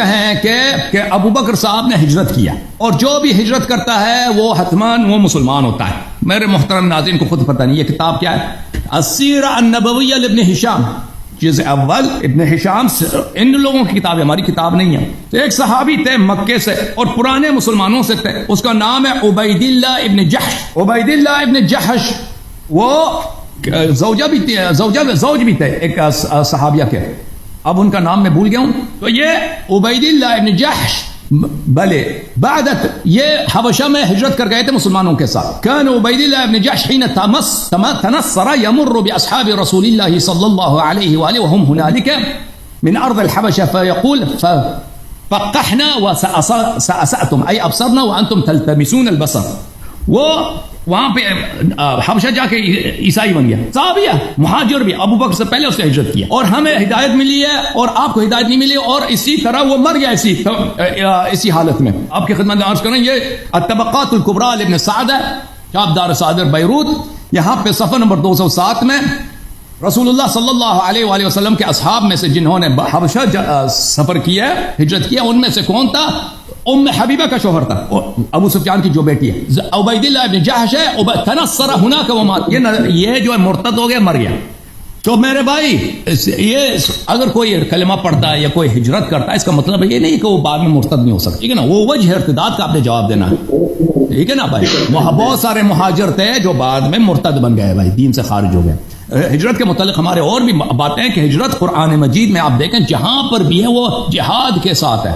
ہیں کہ ابو بکر صاحب نے ہجرت کیا, اور جو بھی ہجرت کرتا ہے وہ حتمان وہ مسلمان ہوتا ہے. میرے محترم ناظرین کو خود پتہ نہیں یہ کتاب کیا ہے, السیرہ النبویہ لابن ہشام. جز اول ابن ہشام سے، ان لوگوں کی کتاب ہے، ہماری کتاب نہیں ہے. تو ایک صحابی تھے مکے سے اور پرانے مسلمانوں سے تھے، اس کا نام ہے عبید اللہ ابن جحش. عبید اللہ ابن جحش وہ زوج بھی تھے ایک صحابیہ کے، اب ان کا نام میں بھول گیا ہوں. تو یہ عبید اللہ ابن جحش بلے بعدت یہ حبشہ میں ہجرت کر گئے تھے مسلمانوں کے ساتھ. كان عبید اللہ ابن جحش حين تنصر يمر باصحاب رسول الله صلى الله عليه واله وهم هنالك من ارض الحبشة فيقول فقحنا وسأسأتم اي ابصرنا وانتم تلتمسون البصر. وہ وہاں پہ حبشہ جا کے عیسائی بن گیا، صحابیہ مہاجر بھی، ابو بکر سے پہلے اس نے ہجرت کیا، اور ہمیں ہدایت ملی ہے اور آپ کو ہدایت نہیں ملی، اور اسی طرح وہ مر گیا اسی حالت میں. آپ کی خدمت میں عرض کریں یہ الطبقات الکبریٰ لابن سعد ہے، چاپ دار صادر بیروت، یہاں پہ صفحہ نمبر 207 میں رسول اللہ صلی اللہ علیہ وآلہ وسلم کے اصحاب میں سے جنہوں نے حبشہ سفر کیا ہے، ہجرت کیا، ان میں سے کون تھا؟ ام حبیبہ کا شوہر تھا، ابو سفیان کی جو بیٹی ہے. عبید اللہ ابن جحش ہے، تنصر ہناک ومات، یہ جو ہے مرتد ہو گیا، مر گیا. تو میرے بھائی یہ اگر کوئی کلمہ پڑھتا ہے یا کوئی ہجرت کرتا ہے، اس کا مطلب یہ نہیں کہ وہ بعد میں مرتد نہیں ہو سکتا، ٹھیک ہے نا؟ وہ وجہ ارتداد کا آپ نے جواب دینا ہے، ٹھیک ہے نا بھائی؟ بہت سارے مہاجر تھے جو بعد میں مرتد بن گئے بھائی، دین سے خارج ہو گئے. ہجرت کے متعلق ہمارے اور بھی باتیں ہیں کہ ہجرت قرآن مجید میں آپ دیکھیں جہاں پر بھی ہے وہ جہاد کے ساتھ ہے،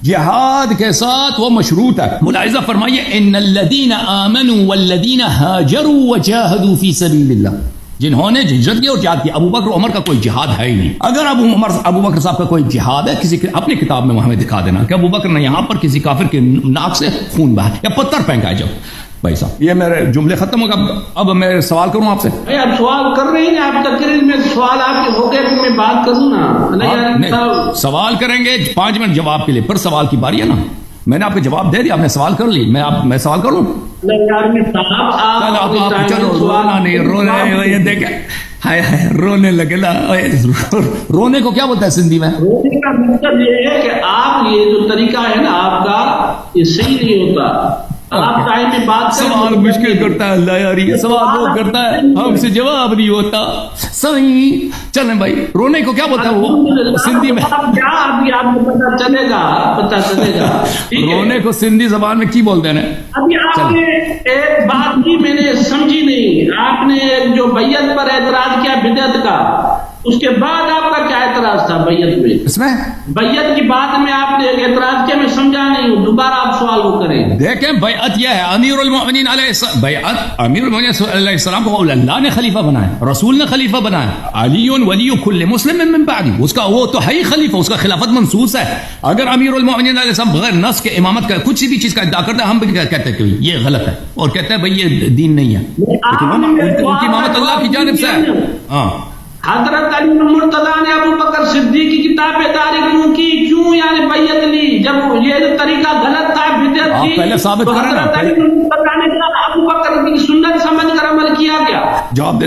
جہاد کے ساتھ وہ مشروط ہے. ملاحظہ فرمائیے ان الذین آمنوا والذین ہاجروا وجاہدوا فی سبیل اللہ، جنہوں نے ہجرت کی اور جہاد کی. ابو بکر عمر کا کوئی جہاد ہے ہی نہیں. اگر ابو بکر صاحب کا کوئی جہاد ہے، کسی اپنی کتاب میں ہمیں دکھا دینا کہ ابو بکر نے یہاں پر کسی کافر کے ناک سے خون بہا یا پتھر پھینکا ہے. جب بھائی صاحب یہ میرے جملے ختم ہو گئے، اب میں سوال کروں آپ سے. آپ سوال کر رہے ہیں، آپ تقریر میں سوال آپ کے ہو گئے تو میں بات کروں نا. سوال کریں گے 5 منٹ جواب کے لیے، پھر سوال کی باری ہے نا. میں نے آپ کو جواب دے دیا، آپ نے سوال کر لی، میں سوال کر لوں. رونے دیکھیں، رونے لگے نا. رونے کو کیا بولتا ہے سندھی میں؟ رونے کا مطلب یہ ہے کہ آپ یہ جو طریقہ ہے نا آپ کا، یہ صحیح نہیں ہوتا. آپ ٹائم میں بات سوال مشکل کرتا ہے اللہ یار، یہ سوال وہ کرتا ہے ہم سے جواب نہیں ہوتا. صحیح چلیں بھائی، رونے کو کیا بولتا ہے وہ سندھی میں؟ کیا ابھی آپ کو پتا چلے گا. رونے کو سندھی زبان میں کی بولتے ہیں؟ ابھی آپ نے ایک بات کی میں نے سمجھی نہیں، آپ نے جو بیعت پر اعتراض کیا بدعت کا، اس کے بعد آپ کا کیا اعتراض تھا بیعت میں؟ اس میں بیعت کی بات میں آپ نے ایک اعتراض کیا، میں سمجھا نہیں ہوں، دوبارہ آپ سوال کو کریں. دیکھیں بیعت یہ ہے، امیر المؤمنین علیہ السلام، بیعت امیر المؤمنین علیہ السلام کو اللہ نے خلیفہ بنایا، رسول نے خلیفہ بنایا. علی ولی کل مسلم من بعدی، اس کا وہ تو ہے ہی خلیفہ، اس کا خلافت منصوص ہے. اگر امیر المؤمنین علیہ السلام بغیر نص کے امامت کا کچھ بھی چیز کا ادعا کرتا ہے، ہم بھی کہتے ہیں کہ یہ غلط ہے اور کہتے ہیں بھائی یہ دین نہیں ہے، لیکن ان کی امامت اللہ کی جانب سے ہے. ہاں حضرت علی مرتضیٰ نے ابو بکر صدیق کی کتاب داری کیوں کی، کیوں یعنی بیعت لی جب یہ طریقہ غلط تھا، بدعت تھی؟ پہلے ثابت کریں نا. حضرت علی مرتضیٰ نے ابو بکر کی سنت سمجھ کر عمل کیا کیا؟ جواب دے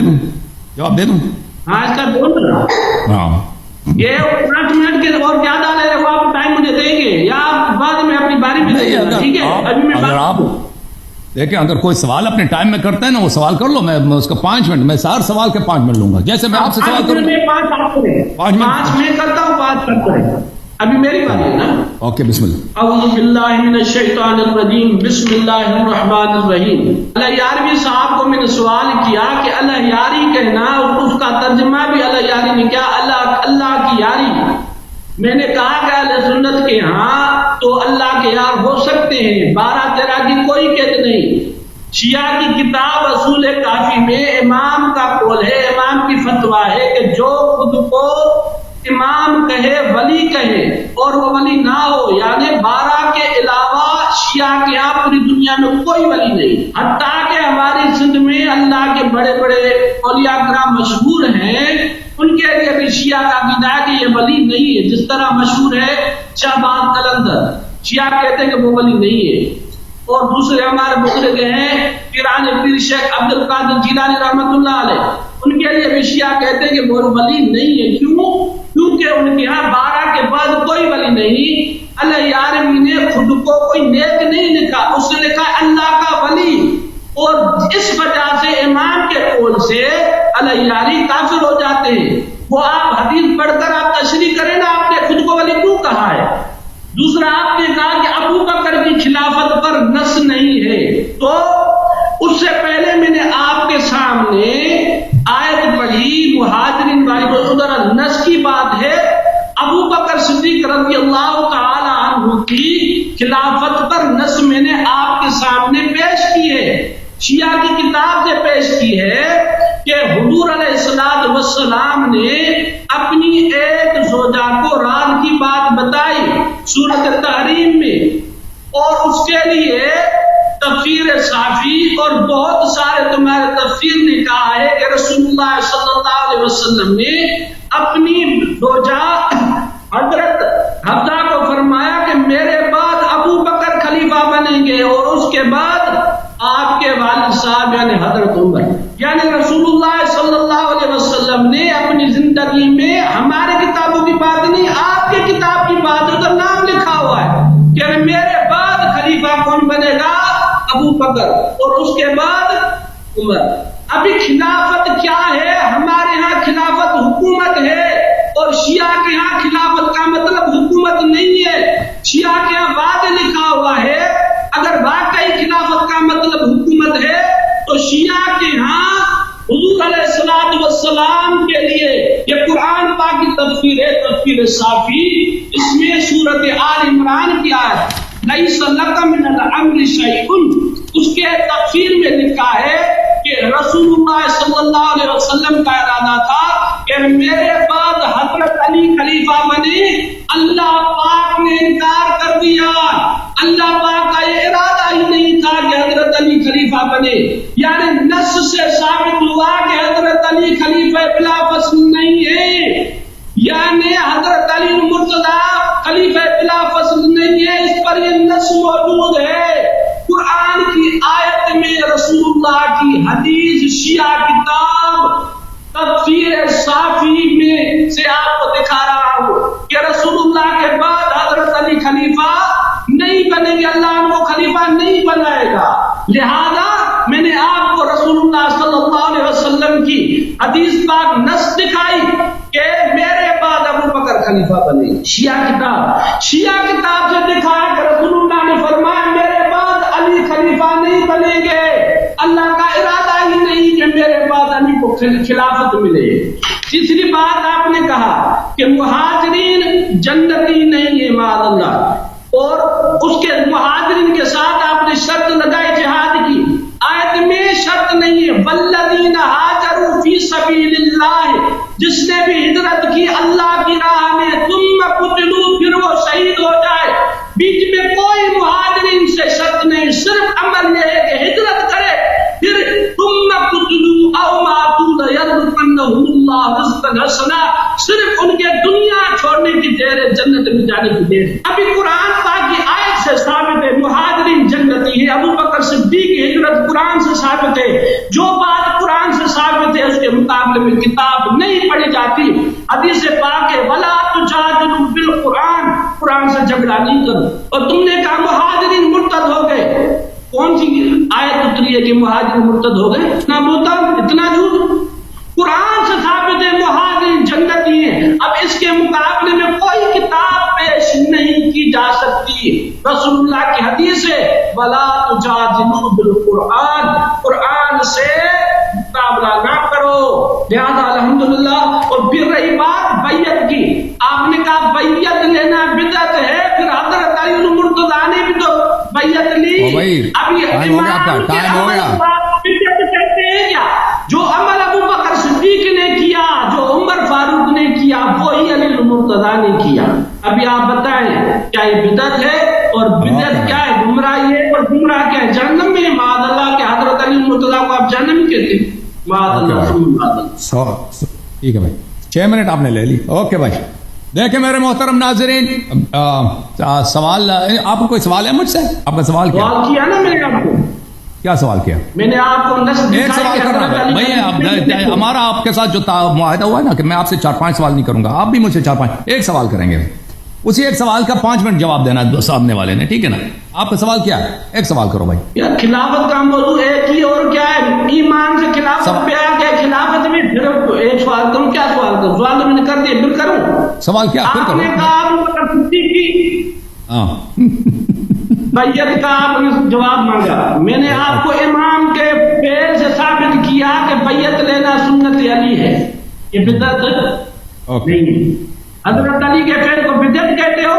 دوں. ہاں اس کا بول رہا. ہاں یہ 5 منٹ کے اور زیادہ لے رہے، وہ آپ ٹائم مجھے دیں گے یا آپ بعد میں اپنی باری میں دیں گے؟ ٹھیک ہے ابھی میں اگر آپ دیکھیں اگر کوئی سوال اپنے ٹائم میں کرتا ہے نا، وہ سوال کر لو، میں اس کا 5 منٹ، میں ہر سوال کے 5 منٹ لوں گا. جیسے میں آپ سے سوال کروں 5 میں کرتا ہوں، 5 کریں. ابھی میری بات ہے نا. اوکے بسم اللہ. اعوذ باللہ من الشیطان الرجیم، بسم اللہ الرحمن الرحیم. اللہ یارویں صاحب کو میں نے سوال کیا کہ اللہ یاری کہنا، اس کا ترجمہ بھی اللہ یاری نے کیا، اللہ کی یاری. میں نے کہا کہ اہل سنت کے ہاں تو اللہ کے یار ہو سکتے ہیں، 12-13 کی کوئی قید نہیں. شیعہ کی کتاب اصول کافی میں امام کا قول ہے، امام کی فتویٰ ہے کہ جو خود کو امام کہے، ولی کہے اور وہ ولی نہ ہو، یعنی 12 کے علاوہ شیعہ کے یہاں پوری دنیا میں کوئی ولی نہیں. حتیٰ کہ ہماری سندھ میں اللہ کے بڑے بڑے اولیاء کرام مشہور ہیں، ان کے لیے بھی شیعہ کا عقیدہ ہے کہ یہ ولی نہیں ہے. جس طرح مشہور ہے شعبان قلندر، شیعہ کہتے ہیں کہ وہ ولی نہیں ہے. اور دوسرے ہمارے بزرگ ہیں پیران پیر شیخ عبد القادر جیلانی رحمۃ اللہ علیہ، ان کے لیے بھی شیعہ کہتے ہیں کہ وہ ولی نہیں ہے. کیوں؟ کیونکہ ان کے یہاں 12 کے بعد کوئی ولی نہیں. اللہ یارمی نے خود کو کوئی نیک نہیں لکھا، اس نے لکھا اللہ کا ولی. اور اس وجہ سے امام کے قول سے اللہ یاری کافر ہو جاتے ہیں. وہ آپ رضی اللہ تعالی عنہ کی خلافت پر نص میں نے آپ کے سامنے پیش کی ہے، شیعہ کی کتاب سے پیش کی ہے کہ حضور علیہ السلام نے اپنی ایک زوجہ کو راز کی بات بتائی سورۃ تحریم میں، اور اس کے لیے تفسیر صافی اور بہت سارے تمہارے تفسیر نے کہا ہے کہ رسول اللہ صلی اللہ علیہ وسلم نے اپنی زوجہ حضرت حفصہ کو فرمایا کہ میرے بعد ابو بکر خلیفہ بنیں گے، اور اس کے بعد آپ کے والد صاحب یعنی حضرت عمر. یعنی رسول اللہ صلی اللہ علیہ وسلم نے اپنی زندگی میں ہمارے کتابوں کی بات نہیں، آپ کی کتاب کی بات کا نام لکھا ہوا ہے کہ میرے بعد خلیفہ کون بنے گا؟ ابو بکر، اور اس کے بعد عمر. ابھی خلافت کیا ہے؟ ہمارے ہاں خلافت حکومت ہے، اور شیعہ کے ہاں خلافت کا مطلب حکومت نہیں ہے. شیعہ کے ہاں بعد لکھا ہوا ہے. اگر واقعی خلافت کا مطلب حکومت ہے تو شیعہ کے ہاں حضور علیہ السلام کے لیے یہ قرآن پاک کی تفسیر ہے، تفسیر صافی، اس میں سورۃ آل عمران کی آیت لیس لک من الامر شیء، اس کے تفسیر میں لکھا ہے کہ رسول اللہ صلی اللہ علیہ وسلم کا ارادہ تھا کہ میرے بعد حضرت علی خلیفہ بنے. اللہ پاک نے انکار کر دیا. اللہ پاک کا یہ ارادہ ہی نہیں تھا کہ حضرت علی خلیفہ بنے. یعنی نص سے ثابت ہوا کہ حضرت علی خلیفہ بلا فصل نہیں ہے، یعنی حضرت علی مرتضی خلیفہ بلا فصل نہیں ہے. اس پر یہ نص موجود ہے قرآن کی آیت میں، رسول اللہ کی حدیث، شیعہ کتاب تفسیر صافی میں سے آپ کو دکھا رہا ہوں کہ رسول اللہ کے بعد حضرت علی خلیفہ نہیں بنے گے، اللہ ان کو خلیفہ نہیں بنائے گا. لہذا میں نے آپ کو رسول اللہ صلی اللہ علیہ وسلم کی حدیث پاک نص دکھائی کہ میرے بعد ابو بکر خلیفہ بنے گے. شیعہ کتاب سے دکھایا کہ رسول اللہ نے فرمایا میرے بعد علی خلیفہ نہیں بنیں گے. اللہ کا ارادہ ہی نہیں کہ میرے بعد علی کو خلافت ملے. تیسری بات آپ نے کہا کہ مہاجرین جنتی نہیں ہے معاذ اللہ، اور اس کے مہاجرین کے ساتھ آپ نے شرط لگائی جہاد کی. آیت میں شرط نہیں ہے والذین ہاجروا فی سبیل اللہ، جس نے بھی ہجرت کی اللہ کی راہ میں ثم قتلوا، پھر وہ شہید ہو جائے. بیچ میں کوئی مہاجرین سے شرط نہیں، صرف عمل یہ ہے کہ ہجرت کرے، پھر ثم قتلوا او ماتوا لیرزقنهم اللہ رزقا حسنا، صرف ان کے دنیا چھوڑنے کی دیر ہے، جنت میں جانے کی دیر ہے. ابھی قرآن پاک کی آیت سے ثابت ہے مہاجرین جنتی ہے. ابو بکر صدیق کی ہجرت قرآن سے ثابت ہے. جو بات قرآن سے ثابت ہے اس کے مقابلے میں کتاب نہیں پڑھی جاتی. حدیث پاک ہے ولا تجادلوا بالقرآن، قرآن سے جھگڑا نہیں کرو. اور تم نے کہا مہاجرین مرتد ہو گئے، کون سی آیت اتری ہے کہ مہاجرین مرتد ہو گئے؟ اتنا بہتان، اتنا جھوٹ. قرآن سے ثابت ہے مہاجرین جنتی ہیں. اب اس کے مقابلے میں کوئی کتاب پیش نہیں کی جا سکتی. رسول اللہ کی حدیث ہے ولا تجادلوا بالقرآن، قرآن سے مقابلہ نہ کرو. لہذا الحمدللہ. اور پھر رہی بات بیعت کی، آپ نے کہا بیعت لینا بدعت ہے، پھر حضرت علی مرتضیٰ نے بھی تو بیعت لی. ابھی ٹائم ہو گیا. بدعت کہتے ہیں کیا؟ جو عمل ابو بکر صدیق نے کیا، جو عمر فاروق نے کیا، وہی علی مرتضیٰ نے کیا. ابھی آپ بتائیں کیا یہ بدعت ہے؟ اور بدعت کیا ہے؟ گمراہی ہے. اور گمراہ کیا ہے؟ جہنم میں. معاذ اللہ کہ حضرت علی مرتضیٰ کو آپ جہنم کہتے ہیں. معاذ اللہ. ٹھیک ہے بھائی، 6 منٹ آپ نے لے لی. اوکے بھائی. دیکھیں میرے محترم ناظرین، سوال آپ کو کوئی سوال ہے مجھ سے؟ آپ کا سوال کیا؟ سوال کیا نا میں نے آپ کو. کیا سوال کیا؟ میں نے آپ کو ایک سوال کر رہا ہوں بھائی. ہمارا آپ کے ساتھ جو معاہدہ ہوا ہے نا کہ میں آپ سے 4-5 سوال نہیں کروں گا، آپ بھی مجھ سے 4-5 ایک سوال کریں گے. اسی ایک سوال کا 5 منٹ جواب دینا سامنے والے نے، ٹھیک ہے نا؟ آپ کا سوال کیا ہے؟ ایک سوال کرو بھائی. یا خلافت کا موضوع ایک ہی، اور کیا ہے ایمان سے خلافت پہ آ گیا. خلافت میں پھر ایک سوال کروں. کیا سوال کروں؟ سوال تو میں نے کر دیا، پھر کروں سوال کیا؟ پھر کرو. آپ نے کہا ابو بکر صدیق کی بیعت کا آپ نے جواب مانگا. میں نے آپ کو امام کے فعل سے ثابت کیا کہ بیعت لینا سنت علی ہے. یہ بدعت نہیں. حضرت علی کے فعل کو بدعت کہتے ہو؟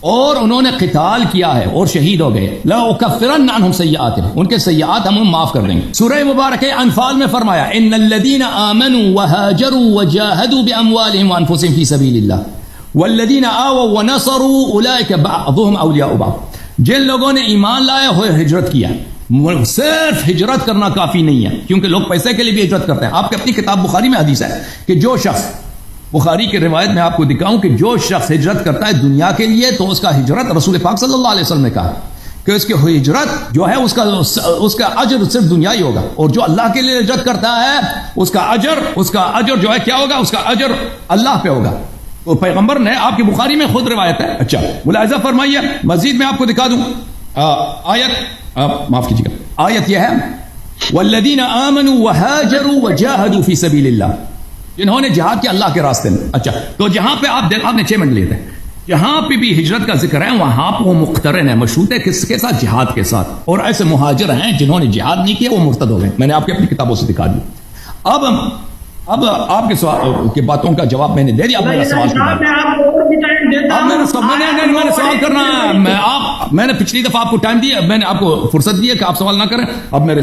اور انہوں نے قتال کیا ہے اور شہید ہو گئے، لَأُكَفِّرَنَّ عَنْهُمْ سَيِّئَاتِهِمْ، ان کے سیئات ہم معاف کر دیں گے۔ سورہ مبارکہ انفال میں فرمایا ان الذين آمنوا وهاجروا وجاهدوا باموالهم وانفسهم في سبيل الله والذين آووا ونصروا اولئك بعضهم اولیاء بعض، جن لوگوں نے ایمان لائے ہوئے ہجرت کیا، صرف ہجرت کرنا کافی نہیں ہے، کیونکہ لوگ پیسے کے لیے بھی ہجرت کرتے ہیں۔ آپ کی اپنی کتاب بخاری میں حدیث ہے کہ جو شخص، بخاری کی روایت میں آپ کو دکھاؤں کہ جو شخص ہجرت کرتا ہے دنیا کے لیے تو اس کا ہجرت، رسول پاک صلی اللہ علیہ وسلم نے کہا کہ اس کی ہجرت جو ہے اس کا اجر صرف دنیا ہی ہوگا، اور جو اللہ کے لیے ہجرت کرتا ہے اس کا اجر جو ہے کیا ہوگا، اس کا اجر اللہ پہ ہوگا۔ تو پیغمبر نے، آپ کی بخاری میں خود روایت ہے۔ اچھا ملاحظہ فرمائیے، مزید میں آپ کو دکھا دوں آیت، معاف کیجیے گا، آیت یہ ہے والذین آمنوا وہاجروا وجاہدوا فی سبیل اللہ، جنہوں نے جہاد کیا اللہ کے راستے میں۔ اچھا تو جہاں پہ آپ نے 6 منٹ لیے تھے، جہاں پہ بھی ہجرت کا ذکر ہے وہاں پہ وہ مقترن ہے، مشروط ہے کس کے ساتھ؟ جہاد کے ساتھ، اور ایسے مہاجر ہیں جنہوں نے جہاد نہیں کیا وہ مرتد ہو گئے، میں نے آپ کی اپنی کتابوں سے دکھا دیا۔ اب آپ کے سوال کی باتوں کا جواب میں نے دے دیا، اب میرا سوال سوال کرنا ہے، میں نے پچھلی دفعہ آپ کو ٹائم دیا، میں نے آپ کو فرصت دی ہے کہ آپ سوال نہ کریں۔ اب میں نے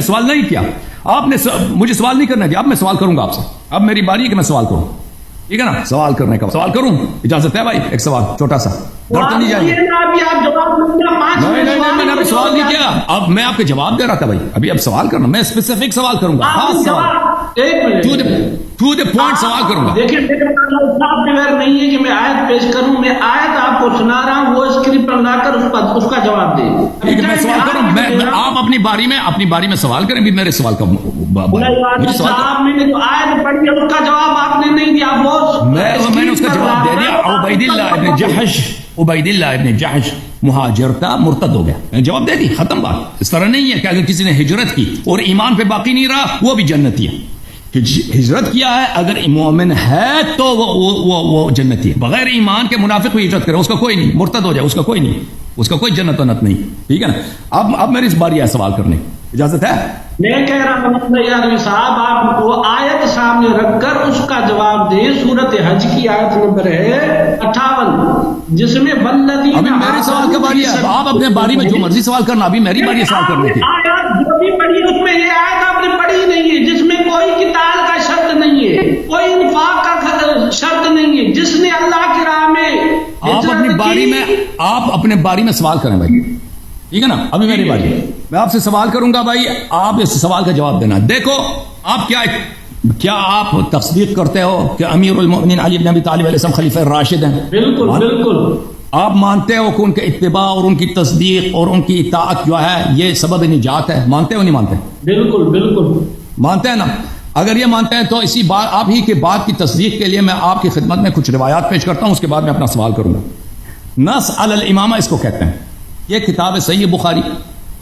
سوال نہیں کیا، آپ نے مجھے سوال نہیں کرنا دیا، اب میں سوال کروں گا آپ سے، اب میری باری ہے کہ میں سوال کروں، ٹھیک ہے نا؟ سوال کرنے کا سوال کروں، اجازت ہے بھائی؟ ایک سوال چھوٹا سا، ڈر تو نہیں جائے؟ نہیں میں نے ابھی سوال نہیں کیا، اب میں آپ کو جواب دے رہا تھا بھائی، ابھی اب سوال کرنا، میں اسپیسیفک سوال کروں گا، خاص سوال، ٹو دی پوائنٹ سوال کروں گا۔ دیکھیں میرے پاس نہیں ہے کہ میں آیت پیش کروں، میں آیت آپ کو سنا رہا ہوں، وہ اسکرپٹ پر لا کر اس کا جواب دیں۔ ٹھیک ہے میں سوال کروں، آپ اپنی باری میں سوال کریں، بھی میرے سوال کا صاحب میں نے جو آیت پڑھی ہے اس کا جواب آپ نے نہیں دیا، میں نے اس کا جواب دے دیا۔ عبید اللہ ابن جحش مہاجر تھا، مرتد ہو گیا، میں نے جواب دے دی، ختم بات۔ اس طرح نہیں ہے کہ اگر کسی نے ہجرت کی اور ایمان پہ باقی نہیں رہا وہ بھی جنتی ہے۔ ہجرت کیا ہے، اگر مومن ہے تو وہ جنتی ہے، بغیر ایمان کے منافق بھی ہجرت کرے اس کا کوئی نہیں، مرتد ہو جائے اس کا کوئی نہیں، اس کا کوئی جنت ونت نہیں، ٹھیک ہے نا؟ اب میری اس باری ہے سوال کرنے، اجازت ہے؟ میں کہہ رہا ہوں یاروی صاحب آپ وہ آیت سامنے رکھ کر اس کا جواب دیں۔ سورت حج کی آیت نمبر ہے 58 جس میں والذین، ابھی میری سوال کا باری ہے، آپ اپنے باری میں جو مرضی سوال کرنا، ابھی میری باری ہے سوال کرنے کی۔ آیات جو بھی پڑھی اس میں یہ آیت آپ نے پڑھی نہیں ہے جس میں کوئی قتال کا شرط نہیں ہے، کوئی انفاق کا شرط نہیں ہے، جس نے اللہ کی راہ میں آپ اپنے باری میں سوال کریں بھائی، ٹھیک ہے نا؟ ابھی میری باری ہے، میں آپ سے سوال کروں گا بھائی، آپ اس سوال کا جواب دینا۔ دیکھو آپ کیا آپ تصدیق کرتے ہو کہ امیر المؤمنین علی بن ابی طالب علیہ السلام خلیفہ راشد ہیں؟ بالکل بالکل۔ آپ مانتے ہو کہ ان کے اتباع اور ان کی تصدیق اور ان کی اطاعت جو ہے یہ سبب نجات ہے؟ مانتے ہو نہیں مانتے؟ بالکل بالکل مانتے ہیں نا؟ اگر یہ مانتے ہیں تو اسی بات آپ ہی کے بات کی تصدیق کے لیے میں آپ کی خدمت میں کچھ روایات پیش کرتا ہوں، اس کے بعد میں اپنا سوال کروں گا۔ نص علی الامامہ اس کو کہتے ہیں، یہ کتاب ہے صحیح بخاری،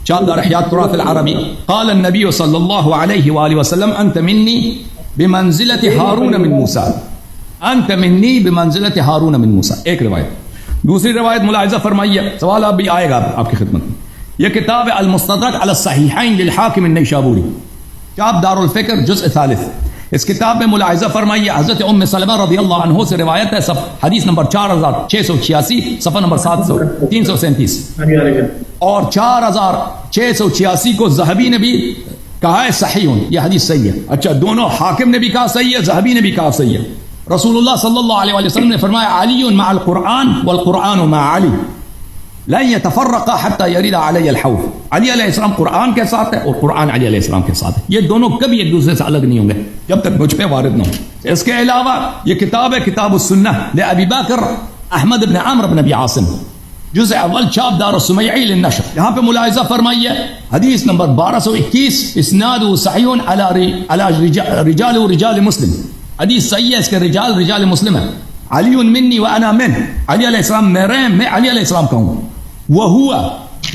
چاندار احیاء تراث العربی، قال النبی صلی اللہ علیہ وآلہ وسلم انت منی بمنزلت ہارون من موسیٰ، انت منی بمنزلت ہارون من موسیٰ، ایک روایت۔ دوسری روایت ملاحظہ فرمائیے، سوال اب بھی آئے گا آپ کی خدمت میں۔ یہ کتاب ہے المستدرک علی الصحیحین للحاکم النیسابوری، چاپ دار الفکر جزء ثالث۔ اس کتاب میں ملاحظہ فرمائیے حضرت ام سلمہ رضی اللہ عنہ سے روایت ہے، حدیث نمبر 4686، صفحہ نمبر 337 اور 4686 کو ذہبی نے بھی کہا ہے صحیح، یہ حدیث صحیح ہے۔ اچھا دونوں حاکم نے بھی کہا صحیح ہے، ذہبی نے بھی کہا صحیح ہے۔ رسول اللہ صلی اللہ علیہ وسلم نے فرمایا علی مع القرآن والقرآن مع علی لن يتفرق حتى يرد علی الحوض، علی علیہ السلام قرآن کے ساتھ ہے اور قرآن علی علیہ السلام کے ساتھ ہے، یہ دونوں کبھی ایک دوسرے سے الگ نہیں ہوں گے جب تک مجھ پہ وارد نہ ہوں۔ اس کے علاوہ یہ کتاب ہے کتاب السنہ لابی بکر احمد بن عمرو بن ابی عاصم، جزء اول، چاپ دار السمیعی للنشر۔ یہاں پہ ملاحظہ فرمائیے حدیث نمبر 1221، اسناد صحیح علی رجال مسلم، حدیث صحیح ہے، اس کے رجال مسلم ہے۔ علی منی وانا من، علی علیہ السلام میرے ہیں، میں علی علیہ السلام کا ہوں۔ وَهُوَ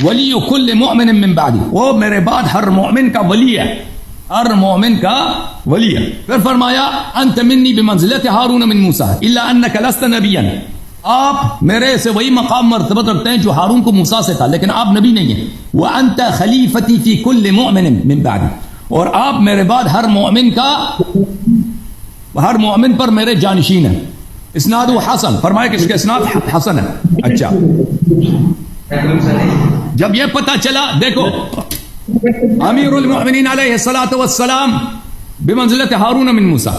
وَلِيُّ كُلِّ مُؤْمِنٍ مِّن بَعْدِ، وہ میرے بعد ہر مومن کا ولی ہے، ہر مومن کا ولی ہے۔ پھر فرمایا انت منی بمنزلت ہارون من موسیٰ الا انک لست نبیا، آپ میرے سے وہی مقام مرتبت رکھتے ہیں جو ہارون کو موسیٰ سے تھا، لیکن آپ نبی نہیں ہیں۔ وانت خلیفتی فی کل مؤمن من بعدی، اور آپ میرے بعد ہر مومن پر میرے جانشین ہیں۔ اسناد حسن، فرمایا کہ اس کا اسناد حسن ہے. اچھا جب یہ پتہ چلا، دیکھو امیر المؤمنین علیہ الصلوۃ والسلام بمنزلت ہارون من موسیٰ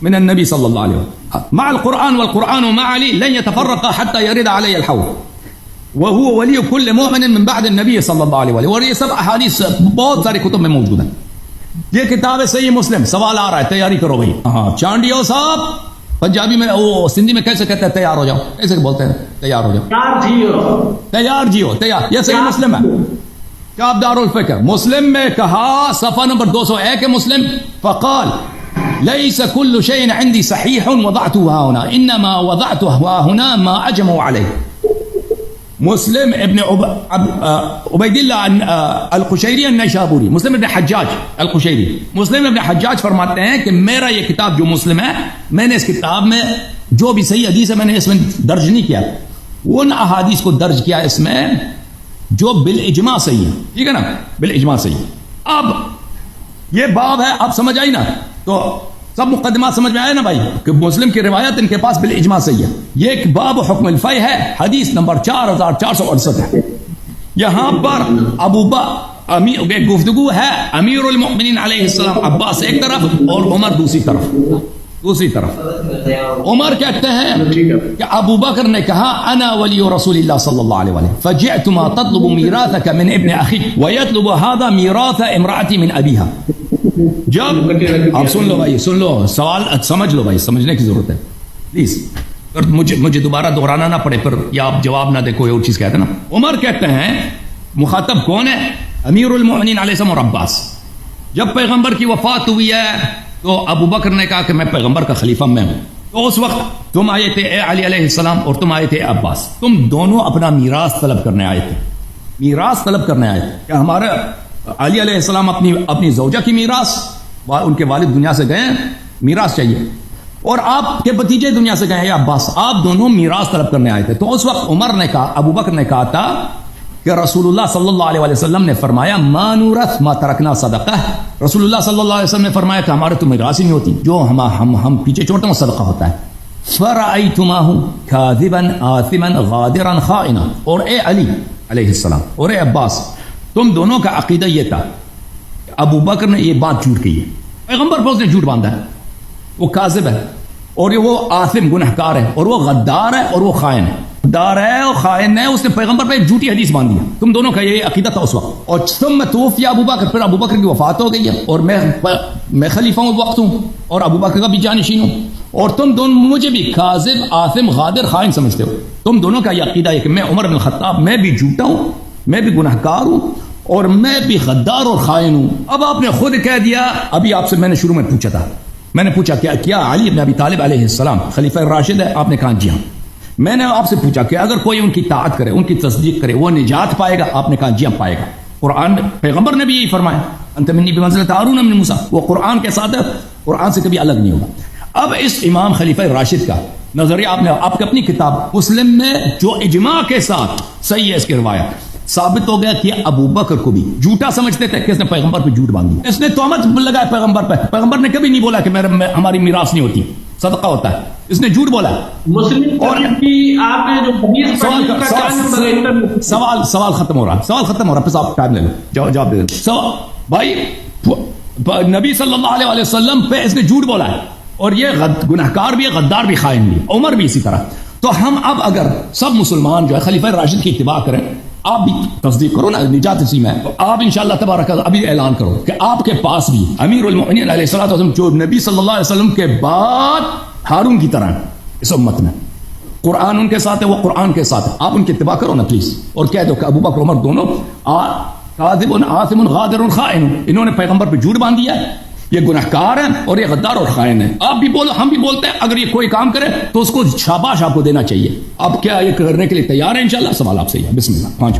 من النبی صلی اللہ علیہ وسلم مع القرآن والقرآن مع علی لن يتفرقا حتى يرد علی الحوض وهو ولی كل مؤمن من بعد النبی صلی اللہ علیہ وسلم. اور یہ سب احادیث بہت سارے کتب میں موجود ہیں. یہ کتاب ہے صحیح مسلم. سوال آ رہا ہے، تیاری کرو بھائی. ہاں چانڈیو صاحب پنجابی میں وہ سندھی میں کیسے کہتے ہیں تیار ہو جاؤ؟ ایسے بولتے ہیں تیار ہو جاؤ، تیار جیو تیار. یہ صحیح مسلم ہے. کتاب دار الفکر مسلم میں کہا صفحہ نمبر 201 ہے مسلم، فقال ليس كل شيء عندي صحيح وضعته ها هنا انما وضعته ها هنا ما اجمع عليه. مسلم ابن عبید اللہ القشیری النیشابوری، مسلم ابن حجاج القشیری، مسلم ابن حجاج فرماتے ہیں کہ میرا یہ کتاب جو مسلم ہے، میں نے اس کتاب میں جو بھی صحیح حدیث ہے میں نے اس میں درج نہیں کیا، ان احادیث کو درج کیا اس میں جو بالاجماع صحیح ہے. ٹھیک ہے نا، بالاجماع صحیح ہے. اب یہ باب ہے، اب سمجھ آئی نا؟ تو سب مقدمات سمجھ میں آئے نا بھائی کہ مسلم کی روایت ان کے پاس بالاجماع صحیح ہے. یہ ایک باب حکم الفی ہے، حدیث نمبر 4468 ہے. یہاں پر گفتگو ہے امیر المؤمنین علیہ السلام عباس ایک طرف اور عمر دوسری طرف. عمر کہتے ہیں کہ ابو بکر نے کہا انا ولی رسول اللہ صلی اللہ علیہ وسلم فجئت ما تطلب میراثک من ابن اخیک ویطلب هذا میراث امرأتی من ابیہا. جب آپ سن لو بھائی، سن لو، سوال سمجھ لو بھائی، سمجھنے کی ضرورت ہے پلیز. مجھے دوبارہ دہرانا نہ پڑے پھر، یا آپ جواب نہ دے کوئی اور چیز کہتے نا. عمر کہتے ہیں مخاطب کون ہے؟ امیر المؤمنین علیہ السلام اور عباس. جب پیغمبر کی وفات ہوئی ہے تو ابو بکر نے کہا کہ میں پیغمبر کا خلیفہ میں ہوں. تو اس وقت تم آئے تھے اے علی علیہ السلام اور تم آئے تھے عباس، تم دونوں اپنا میراث طلب کرنے آئے تھے. میراث طلب کرنے آئے تھے کہ ہمارے علی علیہ السلام اپنی زوجہ کی میراث، ان کے والد دنیا سے گئے ہیں، میراث چاہیے، اور آپ کے بھتیجے دنیا سے گئے ہیں عباس، آپ دونوں میراث طلب کرنے آئے تھے. تو اس وقت عمر نے کہا، ابو بکر نے کہا تھا کہ رسول اللہ صلی اللہ علیہ وسلم نے فرمایا ما نورث ما ترکنا صدقہ. رسول اللہ صلی اللہ علیہ وسلم نے فرمایا کہ ہمارے تو میراث ہی نہیں ہوتی، جو ہم پیچھے چھوڑتے ہیں وہ صدقہ ہوتا ہے. فرأیتماہ کاذبا آثما غادرا خائنا. اور اے علی علیہ السلام اور اے عباس، تم دونوں کا عقیدہ یہ تھا کہ ابو بکر نے یہ بات جھوٹ کہی ہے، پیغمبر پر اس نے جھوٹ باندھا ہے، وہ کاذب ہے اور یہ وہ آثم گنہکار ہے اور وہ غدار ہے اور وہ خائن ہے. غدار ہے اور خائن ہے، اس نے پیغمبر پہ ایک جھوٹی حدیث باندھی ہے. تم دونوں کا یہ عقیدہ تھا اس وقت. اور ثم توفی ابو بکر، پھر ابو بکر کی وفات ہو گئی ہے اور میں خلیفہ ہوں وقت ہوں اور ابو بکر کا بھی جانشین ہوں، اور تم دونوں مجھے بھی کاذب آثم غادر خائن سمجھتے ہو. تم دونوں کا یہ عقیدہ ہے کہ میں عمر بن الخطاب، میں بھی جھوٹا ہوں، میں بھی گنہکار ہوں اور میں بھی غدار اور خائن ہوں. اب آپ نے خود کہہ دیا، ابھی آپ سے میں نے شروع میں پوچھا تھا، میں نے پوچھا کیا علی بن ابی طالب علیہ السلام خلیفہ راشد ہے؟ آپ نے کہا جی ہاں. میں نے آپ سے پوچھا کہ اگر کوئی ان کی اطاعت کرے، ان کی تصدیق کرے، وہ نجات پائے گا؟ آپ نے کہا جی ہاں پائے گا. قرآن پیغمبر نے بھی یہی فرمایا، انت منی بمنزلۃ ہارون من موسیٰ. وہ قرآن کے ساتھ ہے، قرآن سے کبھی الگ نہیں ہوگا. اب اس امام خلیفہ راشد کا نظریہ آپ کی اپنی کتاب مسلم میں جو اجماع کے ساتھ صحیح ہے، اس کی روایت ثابت ہو گیا کہ ابو بکر کو بھی جھوٹا سمجھتے تھے کہ اس نے پیغمبر پہ جھوٹ باندھی، اس نے تہمت لگایا پیغمبر پہ. پیغمبر نے کبھی نہیں بولا کہ ہماری میراث نہیں ہوتی، صدقہ ہوتا ہے. اس نے جھوٹ بولا. اور آپ نے جو سوال ختم ہو رہا پھر آپ ٹائم لے لو، جواب دے دو. بھائی نبی صلی اللہ علیہ وسلم پہ اس نے جھوٹ بولا ہے اور یہ گنہکار بھی ہے، غدار بھی، خائن بھی. عمر بھی اسی طرح. تو ہم اب اگر سب مسلمان جو ہے خلیفہ راشد کی اتباع کریں، آپ بھی تصدیق کرو نا، نجات اسی میں. آپ انشاءاللہ تبارک ابھی اعلان کرو کہ آپ کے پاس بھی امیر المؤمنین علیہ الصلوۃ والسلام جو نبی صلی اللہ علیہ وسلم کے بعد ہارون کی طرح اس امت میں قرآن ان کے ساتھ ہے، وہ قرآن کے ساتھ ہے. آپ ان کی اتباع کرو نا پلیز، اور کہہ دو کہ ابو بکر عمر دونوں کاذب آثم غادر خائن، انہوں نے پیغمبر پہ جھوٹ باندھ دیا ہے، یہ گنہکار ہیں اور یہ غدار اور خائن ہے. آپ بھی بولو، ہم بھی بولتے ہیں، اگر یہ کوئی کام کرے تو اس کو شاباش آپ کو دینا چاہیے. آپ کیا یہ کرنے کے لیے تیار ہیں؟ انشاءاللہ. سوال آپ سے ہی ہے. بسم اللہ. 5